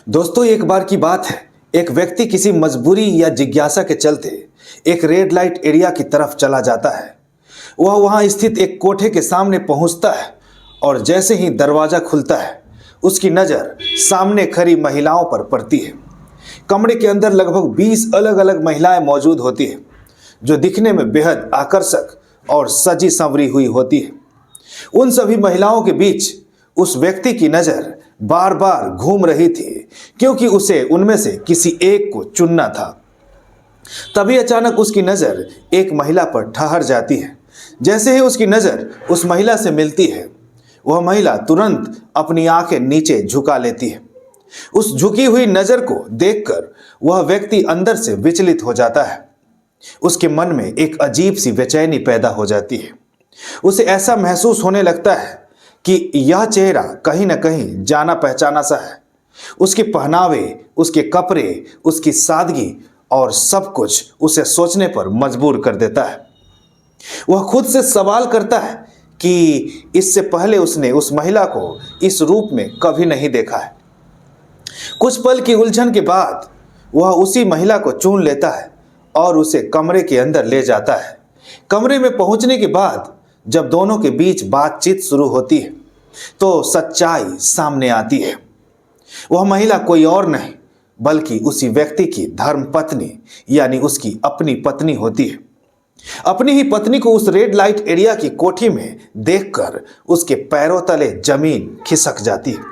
दोस्तों, एक बार की बात है। एक व्यक्ति किसी मजबूरी या जिज्ञासा के चलते एक रेड लाइट एरिया की तरफ चला जाता है। वह वहां स्थित एक कोठे के सामने पहुंचता है और जैसे ही दरवाजा खुलता है उसकी नज़र सामने खड़ी महिलाओं पर पड़ती है। कमरे के अंदर लगभग 20 अलग अलग महिलाएं मौजूद होती हैं, जो दिखने में बेहद आकर्षक और सजी संवरी हुई होती है। उन सभी महिलाओं के बीच उस व्यक्ति की नज़र बार बार घूम रही थी, क्योंकि उसे उनमें से किसी एक को चुनना था। तभी अचानक उसकी नज़र एक महिला पर ठहर जाती है। जैसे ही उसकी नज़र उस महिला से मिलती है, वह महिला तुरंत अपनी आंखें नीचे झुका लेती है। उस झुकी हुई नज़र को देखकर वह व्यक्ति अंदर से विचलित हो जाता है। उसके मन में एक अजीब सी बेचैनी पैदा हो जाती है। उसे ऐसा महसूस होने लगता है कि यह चेहरा कहीं न कहीं जाना पहचाना सा है। उसके पहनावे, उसके कपड़े, उसकी सादगी और सब कुछ उसे सोचने पर मजबूर कर देता है। वह खुद से सवाल करता है कि इससे पहले उसने उस महिला को इस रूप में कभी नहीं देखा है। कुछ पल की उलझन के बाद वह उसी महिला को चुन लेता है और उसे कमरे के अंदर ले जाता है। कमरे में पहुंचने के बाद जब दोनों के बीच बातचीत शुरू होती है तो सच्चाई सामने आती है। वह महिला कोई और नहीं बल्कि उसी व्यक्ति की धर्म पत्नी यानी उसकी अपनी पत्नी होती है। अपनी ही पत्नी को उस रेड लाइट एरिया की कोठी में देखकर उसके पैरों तले जमीन खिसक जाती है।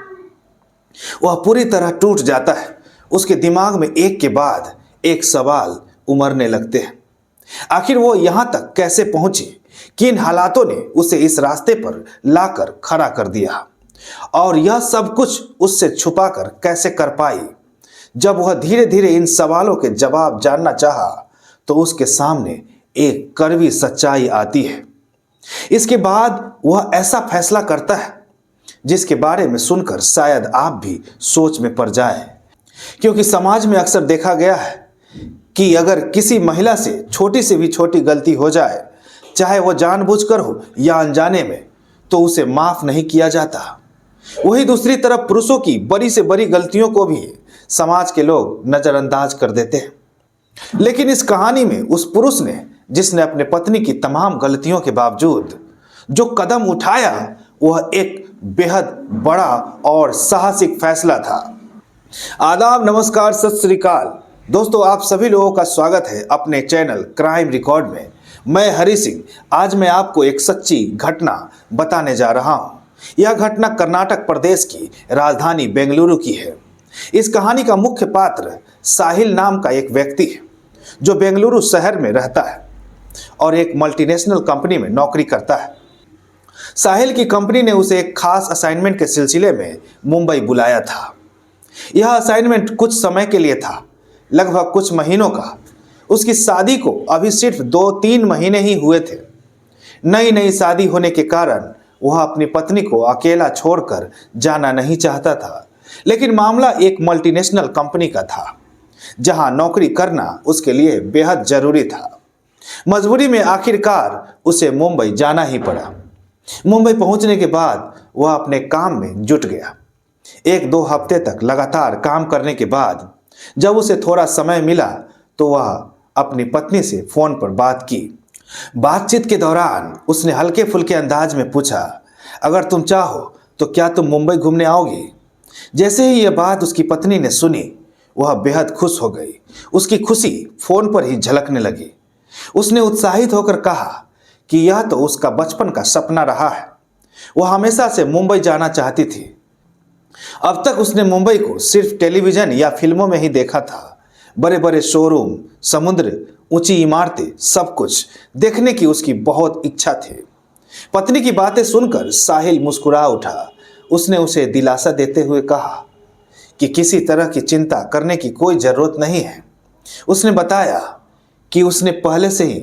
वह पूरी तरह टूट जाता है। उसके दिमाग में एक के बाद एक सवाल उमड़ने लगते हैं। आखिर वो यहां तक कैसे पहुंची? किन हालातों ने उसे इस रास्ते पर लाकर खड़ा कर दिया और यह सब कुछ उससे छुपाकर कैसे कर पाई? जब वह धीरे धीरे इन सवालों के जवाब जानना चाहा तो उसके सामने एक कड़वी सच्चाई आती है। इसके बाद वह ऐसा फैसला करता है जिसके बारे में सुनकर शायद आप भी सोच में पड़ जाए, क्योंकि समाज में अक्सर देखा गया है कि अगर किसी महिला से छोटी से भी छोटी गलती हो जाए, चाहे वो जानबूझकर हो या अनजाने में, तो उसे माफ नहीं किया जाता। वही दूसरी तरफ पुरुषों की बड़ी से बड़ी गलतियों को भी समाज के लोग नजरअंदाज कर देते हैं। लेकिन इस कहानी में उस पुरुष ने, जिसने अपने पत्नी की तमाम गलतियों के बावजूद जो कदम उठाया, वह एक बेहद बड़ा और साहसिक फैसला था। आदाब, नमस्कार, सत श्री अकाल। दोस्तों, आप सभी लोगों का स्वागत है अपने चैनल क्राइम रिकॉर्ड में। मैं हरि सिंह। आज मैं आपको एक सच्ची घटना बताने जा रहा हूं। यह घटना कर्नाटक प्रदेश की राजधानी बेंगलुरु की है। इस कहानी का मुख्य पात्र साहिल नाम का एक व्यक्ति है, जो बेंगलुरु शहर में रहता है और एक मल्टीनेशनल कंपनी में नौकरी करता है। साहिल की कंपनी ने उसे एक खास असाइनमेंट के सिलसिले में मुंबई बुलाया था। यह असाइनमेंट कुछ समय के लिए था, लगभग कुछ महीनों का। उसकी शादी को अभी सिर्फ 2-3 महीने ही हुए थे। नई नई शादी होने के कारण वह अपनी पत्नी को अकेला छोड़कर जाना नहीं चाहता था। लेकिन मामला एक मल्टीनेशनल कंपनी का था, जहां नौकरी करना उसके लिए बेहद जरूरी था। मजबूरी में आखिरकार उसे मुंबई जाना ही पड़ा। मुंबई पहुंचने के बाद वह अपने काम में जुट गया। 1-2 हफ्ते तक लगातार काम करने के बाद जब उसे थोड़ा समय मिला तो वह अपनी पत्नी से फोन पर बात की। बातचीत के दौरान उसने हल्के फुल्के अंदाज में पूछा, अगर तुम चाहो तो क्या तुम मुंबई घूमने आओगी? जैसे ही यह बात उसकी पत्नी ने सुनी, वह बेहद खुश हो गई। उसकी खुशी फोन पर ही झलकने लगी। उसने उत्साहित होकर कहा कि यह तो उसका बचपन का सपना रहा है। वह हमेशा से मुंबई जाना चाहती थी। अब तक उसने मुंबई को सिर्फ टेलीविजन या फिल्मों में ही देखा था। बड़े बड़े शोरूम, समुद्र, ऊंची इमारतें, सब कुछ देखने की उसकी बहुत इच्छा थी। पत्नी की बातें सुनकर साहिल मुस्कुरा उठा। उसने उसे दिलासा देते हुए कहा कि किसी तरह की चिंता करने की कोई जरूरत नहीं है। उसने बताया कि उसने पहले से ही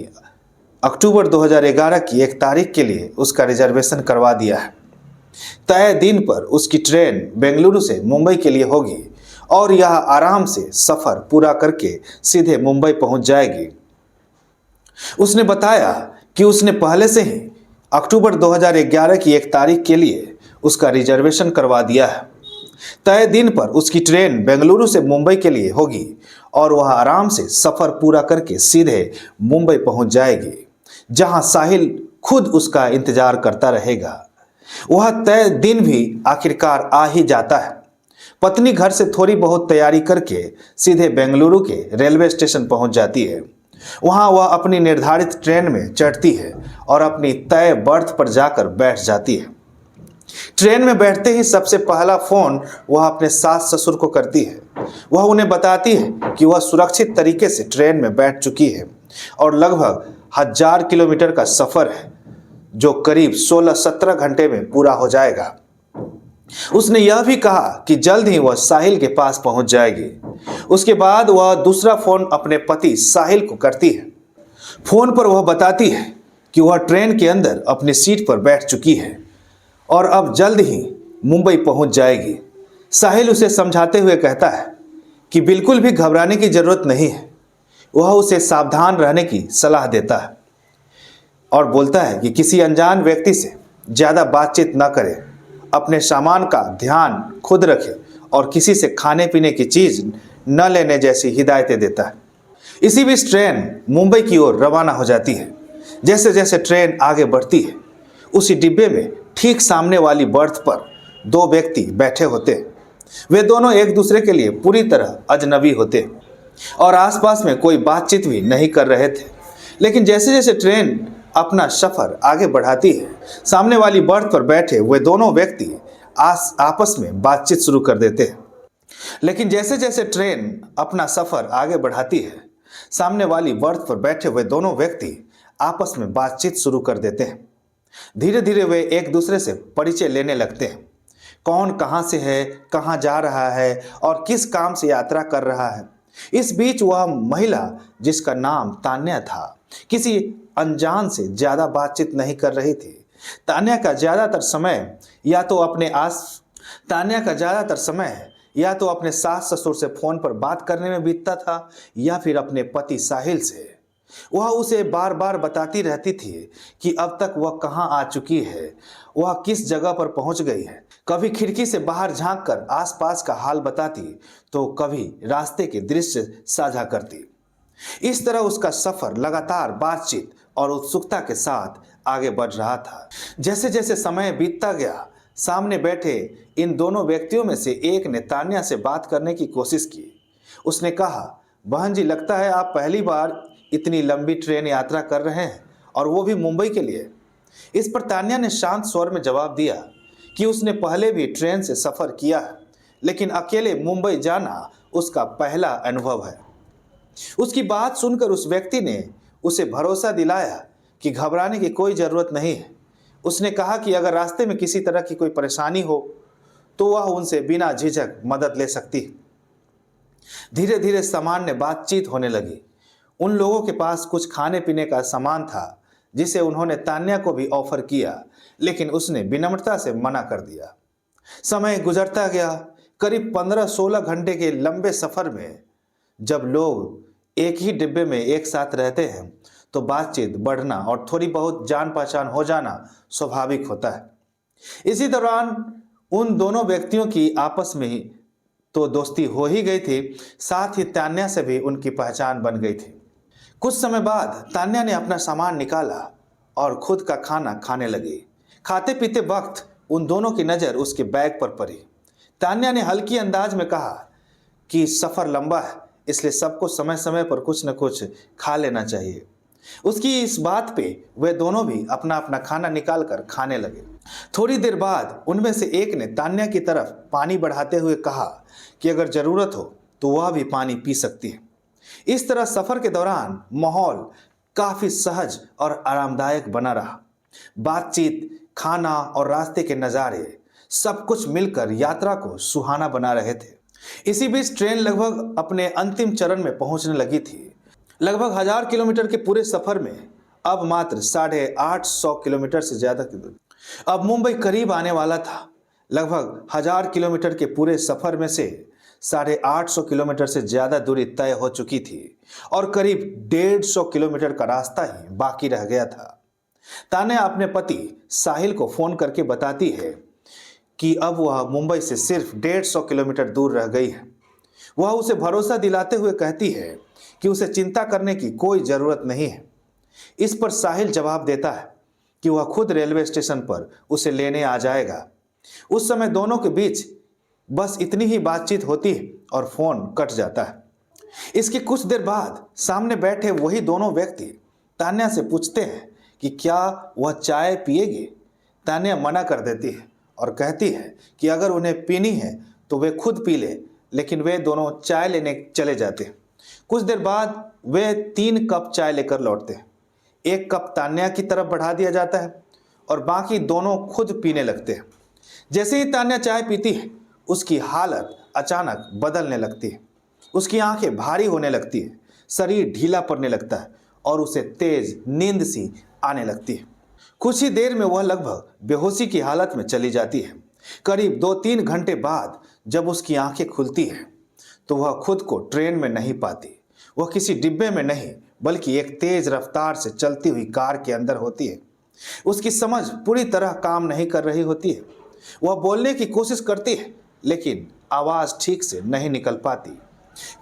अक्टूबर 2011 की 1 तारीख के लिए उसका रिजर्वेशन करवा दिया है। तय दिन पर उसकी ट्रेन बेंगलुरु से मुंबई के लिए होगी और यह आराम से सफर पूरा करके सीधे मुंबई पहुंच जाएगी। उसने बताया कि उसने पहले से ही अक्टूबर 2011 की 1 तारीख के लिए उसका रिजर्वेशन करवा दिया है। तय दिन पर उसकी ट्रेन बेंगलुरु से मुंबई के लिए होगी और वह आराम से सफर पूरा करके सीधे मुंबई पहुंच जाएगी, जहां साहिल खुद उसका इंतजार करता रहेगा। वह तय दिन भी आखिरकार आ ही जाता है। पत्नी घर से थोड़ी बहुत तैयारी करके सीधे बेंगलुरु के रेलवे स्टेशन पहुंच जाती है। वहां वह अपनी निर्धारित ट्रेन में चढ़ती है और अपनी तय बर्थ पर जाकर बैठ जाती है। ट्रेन में बैठते ही सबसे पहला फोन वह अपने सास ससुर को करती है। वह उन्हें बताती है कि वह सुरक्षित तरीके से ट्रेन में बैठ चुकी है और लगभग 1000 किलोमीटर का सफर है, जो करीब 16-17 घंटे में पूरा हो जाएगा। उसने यह भी कहा कि जल्द ही वह साहिल के पास पहुंच जाएगी। उसके बाद वह दूसरा फोन अपने पति साहिल को करती है। फोन पर वह बताती है कि वह ट्रेन के अंदर अपनी सीट पर बैठ चुकी है और अब जल्द ही मुंबई पहुंच जाएगी। साहिल उसे समझाते हुए कहता है कि बिल्कुल भी घबराने की जरूरत नहीं है। वह उसे सावधान रहने की सलाह देता है और बोलता है कि किसी अनजान व्यक्ति से ज़्यादा बातचीत न करे, अपने सामान का ध्यान खुद रखे और किसी से खाने पीने की चीज़ न लेने जैसी हिदायतें देता है। इसी बीच ट्रेन मुंबई की ओर रवाना हो जाती है। जैसे जैसे ट्रेन आगे बढ़ती है, उसी डिब्बे में ठीक सामने वाली बर्थ पर 2 व्यक्ति बैठे होते हैं। वे दोनों एक दूसरे के लिए पूरी तरह अजनबी होते और आसपास में कोई बातचीत भी नहीं कर रहे थे। लेकिन जैसे जैसे ट्रेन अपना सफर आगे बढ़ाती है, सामने वाली बर्थ पर बैठे वे दोनों व्यक्ति आपस में बातचीत शुरू कर देते हैं। लेकिन जैसे जैसे ट्रेन अपना सफर आगे बढ़ाती है, सामने वाली बर्थ पर बैठे वे दोनों व्यक्ति आपस में बातचीत शुरू कर देते हैं। धीरे धीरे वे एक दूसरे से परिचय लेने लगते हैं। कौन कहाँ से है, कहाँ जा रहा है और किस काम से यात्रा कर रहा है। इस बीच वह महिला, जिसका नाम तान्या था, किसी अनजान से ज्यादा बातचीत नहीं कर रही थी। तान्या का ज्यादातर समय या तो अपने सास ससुर से फोन पर बात करने में बीतता था या फिर अपने पति साहिल से। वह उसे बार बार बताती रहती थी कि अब तक वह कहाँ आ चुकी है, वह किस जगह पर पहुंच गई है। कभी खिड़की से बाहर झांककर आसपास का हाल बताती तो कभी रास्ते के दृश्य साझा करती। इस तरह उसका सफर लगातार बातचीत और उत्सुकता के साथ आगे बढ़ रहा था। जैसे जैसे समय बीतता गया, सामने बैठे इन दोनों व्यक्तियों में से एक ने तान्या से बात करने की कोशिश की। उसने कहा, बहन जी, लगता है आप पहली बार इतनी लंबी ट्रेन यात्रा कर रहे हैं और वो भी मुंबई के लिए। इस पर तान्या ने शांत स्वर में जवाब दिया कि उसने पहले भी ट्रेन से सफर किया है, लेकिन अकेले मुंबई जाना उसका पहला अनुभव है। उसकी बात सुनकर उस व्यक्ति ने उसे भरोसा दिलाया कि घबराने की कोई जरूरत नहीं है। उसने कहा कि अगर रास्ते में किसी तरह की कोई परेशानी हो तो वह उनसे बिना झिझक मदद ले सकती है। धीरे धीरे सामान्य बातचीत होने लगी। उन लोगों के पास कुछ खाने पीने का सामान था जिसे उन्होंने तान्या को भी ऑफर किया, लेकिन उसने विनम्रता से मना कर दिया। समय गुजरता गया। करीब 15-16 घंटे के लंबे सफर में जब लोग एक ही डिब्बे में एक साथ रहते हैं तो बातचीत बढ़ना और थोड़ी बहुत जान पहचान हो जाना स्वाभाविक होता है। इसी दौरान उन दोनों व्यक्तियों की आपस में ही तो दोस्ती हो ही गई थी, साथ ही तान्या से भी उनकी पहचान बन गई थी। कुछ समय बाद तान्या ने अपना सामान निकाला और खुद का खाना खाने लगी। खाते पीते वक्त उन दोनों की नज़र उसके बैग पर पड़ी। तान्या ने हल्की अंदाज में कहा कि सफ़र लंबा है, इसलिए सबको समय समय पर कुछ न कुछ खा लेना चाहिए। उसकी इस बात पे वे दोनों भी अपना अपना खाना निकाल कर खाने लगे। थोड़ी देर बाद उनमें से एक ने तान्या की तरफ पानी बढ़ाते हुए कहा कि अगर ज़रूरत हो तो वह भी पानी पी सकती है। इस तरह सफ़र के दौरान माहौल काफ़ी सहज और आरामदायक बना रहा। बातचीत, खाना और रास्ते के नज़ारे सब कुछ मिलकर यात्रा को सुहाना बना रहे थे। इसी बीच ट्रेन लगभग अपने अंतिम चरण में पहुंचने लगी थी। लगभग 1000 किलोमीटर के पूरे सफर में अब मात्र 850 किलोमीटर से ज्यादा की दूरी। अब मुंबई करीब आने वाला था। लगभग 1000 किलोमीटर के पूरे सफर में से 850 किलोमीटर से ज्यादा दूरी तय हो चुकी थी और करीब 150 किलोमीटर का रास्ता ही बाकी रह गया था। तान्या अपने पति साहिल को फोन करके बताती है कि अब वह मुंबई से सिर्फ 150 किलोमीटर दूर रह गई है। वह उसे भरोसा दिलाते हुए कहती है कि उसे चिंता करने की कोई ज़रूरत नहीं है। इस पर साहिल जवाब देता है कि वह खुद रेलवे स्टेशन पर उसे लेने आ जाएगा। उस समय दोनों के बीच बस इतनी ही बातचीत होती है और फोन कट जाता है। इसके कुछ देर बाद सामने बैठे वही दोनों व्यक्ति तान्या से पूछते हैं कि क्या वह चाय पिएगी। तान्या मना कर देती है और कहती है कि अगर उन्हें पीनी है तो वे खुद पी ले, लेकिन वे दोनों चाय लेने चले जाते हैं। कुछ देर बाद वे 3 कप चाय लेकर लौटते हैं। 1 कप तान्या की तरफ बढ़ा दिया जाता है और बाकी दोनों खुद पीने लगते हैं। जैसे ही तान्या चाय पीती है उसकी हालत अचानक बदलने लगती है। उसकी आंखें भारी होने लगती है, शरीर ढीला पड़ने लगता है और उसे तेज नींद सी आने लगती है। कुछ ही देर में वह लगभग बेहोशी की हालत में चली जाती है। करीब 2-3 घंटे बाद जब उसकी आंखें खुलती हैं तो वह खुद को ट्रेन में नहीं पाती। वह किसी डिब्बे में नहीं बल्कि एक तेज रफ्तार से चलती हुई कार के अंदर होती है। उसकी समझ पूरी तरह काम नहीं कर रही होती है। वह बोलने की कोशिश करती है लेकिन आवाज ठीक से नहीं निकल पाती।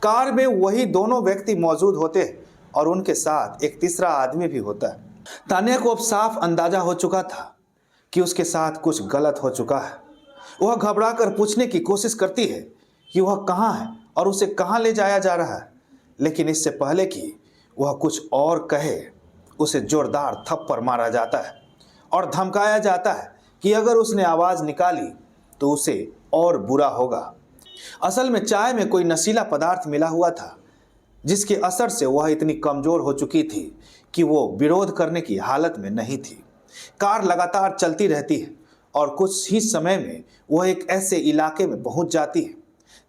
कार में वही दोनों व्यक्ति मौजूद होते हैं और उनके साथ एक तीसरा आदमी भी होता है। तान्या को अब साफ अंदाजा हो चुका था कि उसके साथ कुछ गलत हो चुका है। वह घबराकर पूछने की कोशिश करती है कि वह कहाँ है और उसे कहाँ ले जाया जा रहा है, लेकिन इससे पहले कि वह कुछ और कहे उसे जोरदार थप्पड़ मारा जाता है और धमकाया जाता है कि अगर उसने आवाज़ निकाली तो उसे और बुरा होगा। असल में चाय में कोई नशीला पदार्थ मिला हुआ था जिसके असर से वह इतनी कमज़ोर हो चुकी थी कि वो विरोध करने की हालत में नहीं थी। कार लगातार चलती रहती है और कुछ ही समय में वह एक ऐसे इलाके में पहुंच जाती है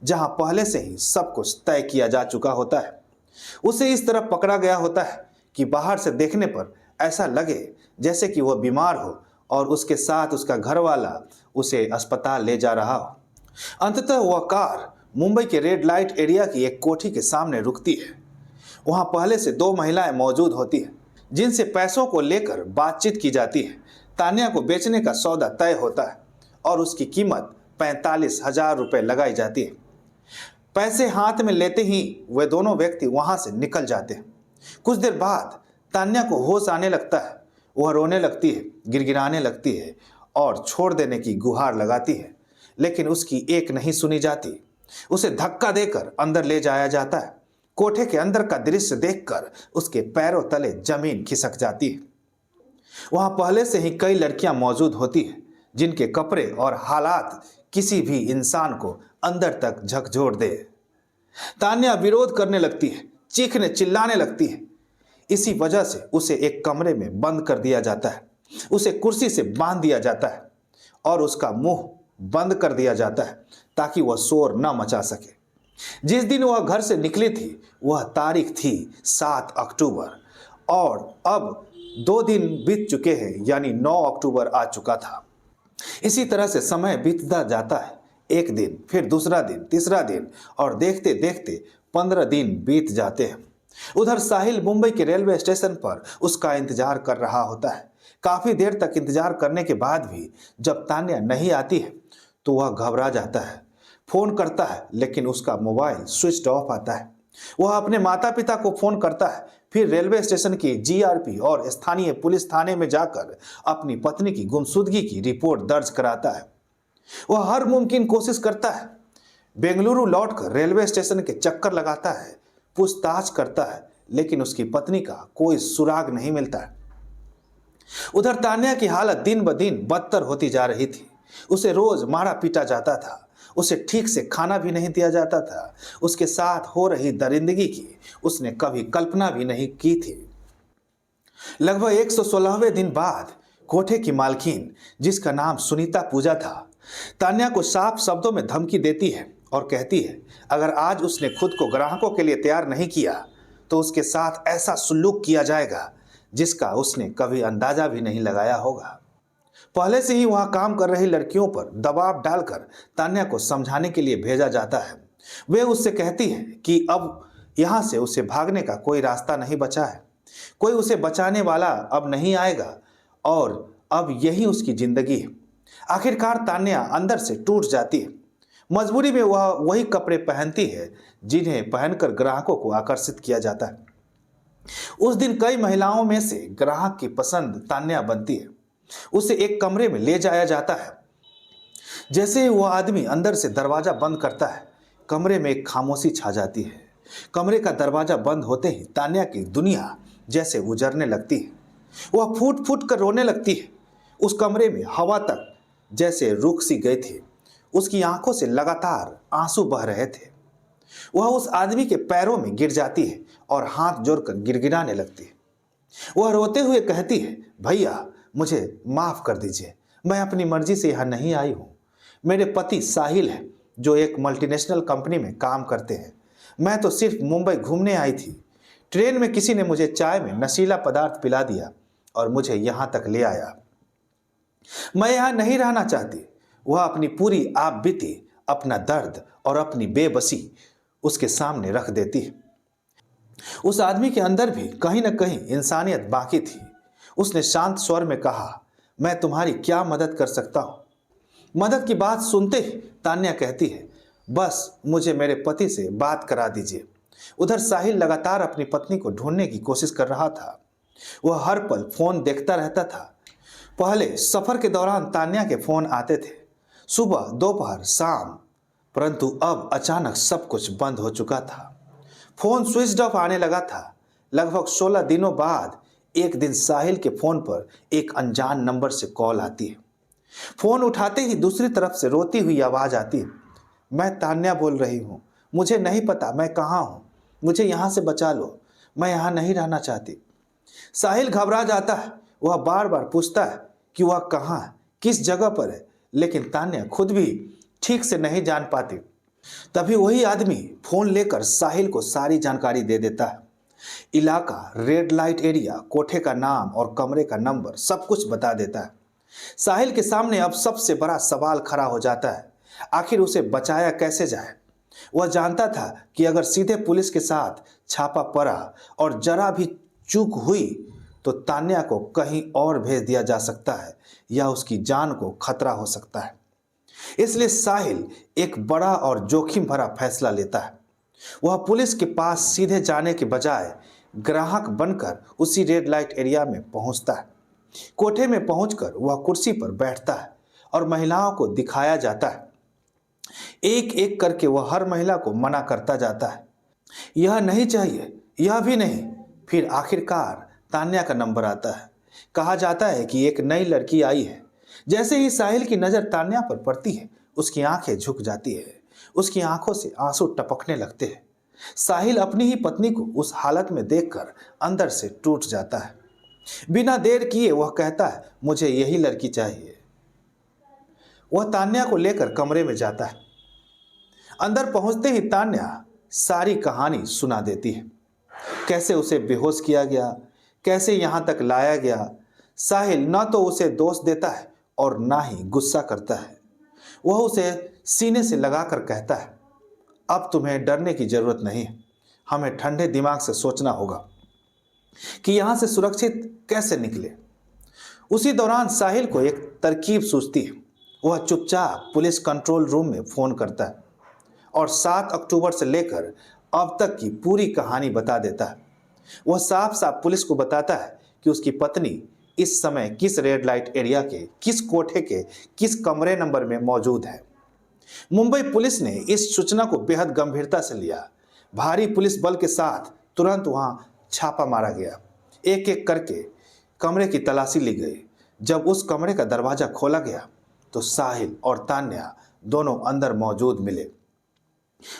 जहां पहले से ही सब कुछ तय किया जा चुका होता है। उसे इस तरह पकड़ा गया होता है कि बाहर से देखने पर ऐसा लगे जैसे कि वह बीमार हो और उसके साथ उसका घरवाला उसे अस्पताल ले जा रहा हो। अंततः वह कार मुंबई के रेड लाइट एरिया की एक कोठी के सामने रुकती है। वहां पहले से 2 महिलाएं मौजूद होती हैं जिनसे पैसों को लेकर बातचीत की जाती है। तान्या को बेचने का सौदा तय होता है और उसकी कीमत 45,000 रुपये लगाई जाती है। पैसे हाथ में लेते ही वे दोनों व्यक्ति वहां से निकल जाते हैं। कुछ देर बाद तान्या को होश आने लगता है। वह रोने लगती है, गिड़गिड़ाने लगती है और छोड़ देने की गुहार लगाती है, लेकिन उसकी एक नहीं सुनी जाती। उसे धक्का देकर अंदर ले जाया जाता है। कोठे के अंदर का दृश्य देखकर उसके पैरों तले जमीन खिसक जाती है। वहां पहले से ही कई लड़कियां मौजूद होती हैं जिनके कपड़े और हालात किसी भी इंसान को अंदर तक झकझोर दे। तान्या विरोध करने लगती है, चीखने चिल्लाने लगती है। इसी वजह से उसे एक कमरे में बंद कर दिया जाता है। उसे कुर्सी से बांध दिया जाता है और उसका मुंह बंद कर दिया जाता है ताकि वह शोर न मचा सके। जिस दिन वह घर से निकली थी वह तारीख थी 7 अक्टूबर और अब 2 दिन बीत चुके हैं, यानी 9 अक्टूबर आ चुका था। इसी तरह से समय बीतता जाता है। एक दिन, फिर दूसरा दिन, तीसरा दिन और देखते देखते 15 दिन बीत जाते हैं। उधर साहिल मुंबई के रेलवे स्टेशन पर उसका इंतजार कर रहा होता है। काफी देर तक इंतजार करने के बाद भी जब तान्या नहीं आती है तो वह घबरा जाता है। फोन करता है लेकिन उसका मोबाइल स्विच ऑफ आता है। वह अपने माता पिता को फोन करता है, फिर रेलवे स्टेशन की जीआरपी और स्थानीय पुलिस थाने में जाकर अपनी पत्नी की गुमशुदगी की रिपोर्ट दर्ज कराता है। वह हर मुमकिन कोशिश करता है। बेंगलुरु लौटकर रेलवे स्टेशन के चक्कर लगाता है, पूछताछ करता है, लेकिन उसकी पत्नी का कोई सुराग नहीं मिलता है। उधर तान्या की हालत दिन ब दिन बदतर होती जा रही थी। उसे रोज मारा पीटा जाता था। उसे ठीक से खाना भी नहीं दिया जाता था। उसके साथ हो रही दरिंदगी की उसने कभी कल्पना भी नहीं की थी। लगभग 116वें दिन बाद कोठे की मालकिन, जिसका नाम सुनीता पूजा था, तान्या को साफ शब्दों में धमकी देती है और कहती है अगर आज उसने खुद को ग्राहकों के लिए तैयार नहीं किया तो उसके साथ ऐसा सुलूक किया जाएगा जिसका उसने कभी अंदाजा भी नहीं लगाया होगा। पहले से ही वहां काम कर रही लड़कियों पर दबाव डालकर तान्या को समझाने के लिए भेजा जाता है। वे उससे कहती है कि अब यहां से उसे भागने का कोई रास्ता नहीं बचा है, कोई उसे बचाने वाला अब नहीं आएगा और अब यही उसकी जिंदगी है। आखिरकार तान्या अंदर से टूट जाती है। मजबूरी में वह वही कपड़े पहनती है जिन्हें पहनकर ग्राहकों को आकर्षित किया जाता है। उस दिन कई महिलाओं में से ग्राहक की पसंद तान्या बनती है। उसे एक कमरे में ले जाया जाता है। जैसे ही वह आदमी अंदर से दरवाजा बंद करता है, कमरे में एक खामोशी छा जाती है। कमरे का दरवाजा बंद होते ही तान्या की दुनिया जैसे उजड़ने लगती है। वह फूट फूट कर रोने लगती है। उस कमरे में हवा तक जैसे रुक सी गई थी। उसकी आंखों से लगातार आंसू बह रहे थे। वह उस आदमी के पैरों में गिर जाती है और हाथ जोड़कर गिड़गिड़ाने लगती है। वह रोते हुए कहती है, भैया मुझे माफ कर दीजिए, मैं अपनी मर्जी से यहाँ नहीं आई हूँ। मेरे पति साहिल है जो एक मल्टीनेशनल कंपनी में काम करते हैं। मैं तो सिर्फ मुंबई घूमने आई थी। ट्रेन में किसी ने मुझे चाय में नशीला पदार्थ पिला दिया और मुझे यहाँ तक ले आया। मैं यहाँ नहीं रहना चाहती। वह अपनी पूरी आप बीती, अपना दर्द और अपनी बेबसी उसके सामने रख देती है। उस आदमी के अंदर भी कहीं न कहीं इंसानियत बाकी थी। उसने शांत स्वर में कहा, मैं तुम्हारी क्या मदद कर सकता हूँ? मदद की बात सुनते ही तान्या कहती है, बस मुझे मेरे पति से बात करा दीजिए। उधर साहिल लगातार अपनी पत्नी को ढूंढने की कोशिश कर रहा था। वह हर पल फोन देखता रहता था। पहले सफर के दौरान तान्या के फोन आते थे, सुबह, दोपहर, शाम, परंतु अब अचानक सब कुछ बंद हो चुका था। फोन स्विच ऑफ आने लगा था। लगभग 16 दिनों बाद एक दिन साहिल के फोन पर एक अनजान नंबर से कॉल आती है। फोन उठाते ही दूसरी तरफ से रोती हुई आवाज आती है, मैं तान्या बोल रही हूँ, मुझे नहीं पता मैं कहाँ हूँ, मुझे यहाँ से बचा लो, मैं यहाँ नहीं रहना चाहती। साहिल घबरा जाता है। वह बार बार पूछता है कि वह कहाँ है, किस जगह पर है, लेकिन तान्या खुद भी ठीक से नहीं जान पाती। तभी वही आदमी फोन लेकर साहिल को सारी जानकारी दे देता है। इलाका, रेड लाइट एरिया, कोठे का नाम और कमरे का नंबर सब कुछ बता देता है। साहिल के सामने अब सबसे बड़ा सवाल खड़ा हो जाता है, आखिर उसे बचाया कैसे जाए। वह जानता था कि अगर सीधे पुलिस के साथ छापा पड़ा और जरा भी चूक हुई तो तान्या को कहीं और भेज दिया जा सकता है या उसकी जान को खतरा हो सकता है। इसलिए साहिल एक बड़ा और जोखिम भरा फैसला लेता है। वह पुलिस के पास सीधे जाने के बजाय ग्राहक बनकर उसी रेड लाइट एरिया में पहुंचता है। कोठे में पहुंचकर वह कुर्सी पर बैठता है और महिलाओं को दिखाया जाता है। एक एक करके वह हर महिला को मना करता जाता है, यह नहीं चाहिए, यह भी नहीं। फिर आखिरकार तान्या का नंबर आता है। कहा जाता है कि एक नई लड़की आई है। जैसे ही साहिल की नजर तान्या पर पड़ती है, उसकी आंखें झुक जाती है। उसकी आंखों से आंसू टपकने लगते हैं। साहिल अपनी ही पत्नी को उस हालत में देखकर अंदर से टूट जाता है। बिना देर किए वह कहता है, मुझे यही लड़की चाहिए। वह तान्या को लेकर कमरे में जाता है। अंदर पहुंचते ही तान्या सारी कहानी सुना देती है, कैसे उसे बेहोश किया गया, कैसे यहां तक लाया गया। साहिल न तो उसे दोष देता है और ना ही गुस्सा करता है। वह उसे सीने से लगाकर कहता है, अब तुम्हें डरने की जरूरत नहीं है। हमें ठंडे दिमाग से सोचना होगा कि यहां से सुरक्षित कैसे निकले। उसी दौरान साहिल को एक तरकीब सूझती है। वह चुपचाप पुलिस कंट्रोल रूम में फोन करता है और 7 अक्टूबर से लेकर अब तक की पूरी कहानी बता देता है। वह साफ साफ पुलिस को बताता है कि उसकी पत्नी इस समय किस रेड लाइट एरिया के, किस कोठे के, किस कमरे नंबर में मौजूद है। मुंबई पुलिस ने इस सूचना को बेहद गंभीरता से लिया। भारी पुलिस बल के साथ तुरंत वहां छापा मारा गया। एक एक करके कमरे की तलाशी ली गई। जब उस कमरे का दरवाजा खोला गया तो साहिल और तान्या दोनों अंदर मौजूद मिले।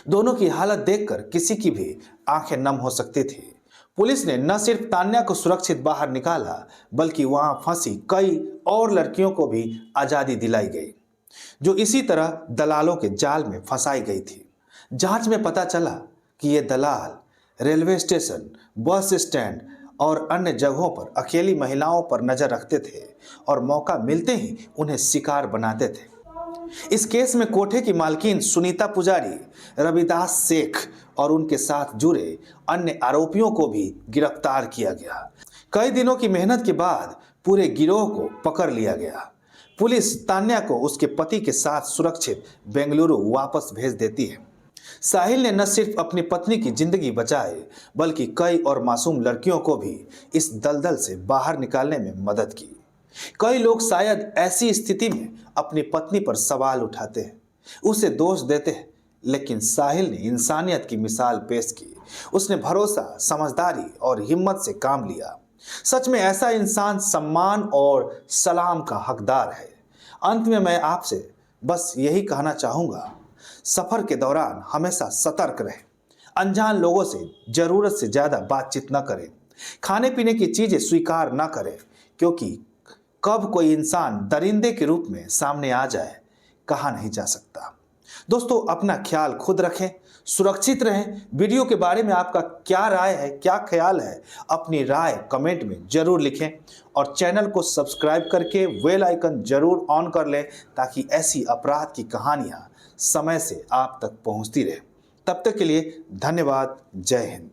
दोनों की हालत देखकर किसी की भी आंखें नम हो सकती थी। पुलिस ने न सिर्फ तान्या को सुरक्षित बाहर निकाला, बल्कि वहां फंसी कई और लड़कियों को भी आजादी दिलाई गई, जो इसी तरह दलालों के जाल में फंसाई गई थी। जांच में पता चला कि ये दलाल रेलवे स्टेशन, बस स्टैंड और अन्य जगहों पर अकेली महिलाओं पर नजर रखते थे और मौका मिलते ही उन्हें शिकार बनाते थे। इस केस में कोठे की मालकिन सुनीता पुजारी, रविदास शेख और उनके साथ जुड़े अन्य आरोपियों को भी गिरफ्तार किया गया। कई दिनों की मेहनत के बाद पूरे गिरोह को पकड़ लिया गया। पुलिस तान्या को उसके पति के साथ सुरक्षित बेंगलुरु वापस भेज देती है। साहिल ने न सिर्फ अपनी पत्नी की जिंदगी बचाई बल्कि कई और मासूम लड़कियों को भी इस दलदल से बाहर निकालने में मदद की। कई लोग शायद ऐसी स्थिति में अपनी पत्नी पर सवाल उठाते हैं, उसे दोष देते हैं, लेकिन साहिल ने इंसानियत की मिसाल पेश की। उसने भरोसा, समझदारी और हिम्मत से काम लिया। सच में ऐसा इंसान सम्मान और सलाम का हकदार है। अंत में मैं आपसे बस यही कहना चाहूंगा, सफर के दौरान हमेशा सतर्क रहें। अनजान लोगों से जरूरत से ज्यादा बातचीत न करें। खाने पीने की चीजें स्वीकार न करें, क्योंकि कब कोई इंसान दरिंदे के रूप में सामने आ जाए कहा नहीं जा सकता। दोस्तों, अपना ख्याल खुद रखें, सुरक्षित रहें। वीडियो के बारे में आपका क्या राय है, क्या ख्याल है, अपनी राय कमेंट में जरूर लिखें और चैनल को सब्सक्राइब करके बेल आइकन जरूर ऑन कर लें ताकि ऐसी अपराध की कहानियां समय से आप तक पहुंचती रहे। तब तक के लिए धन्यवाद। जय हिंद।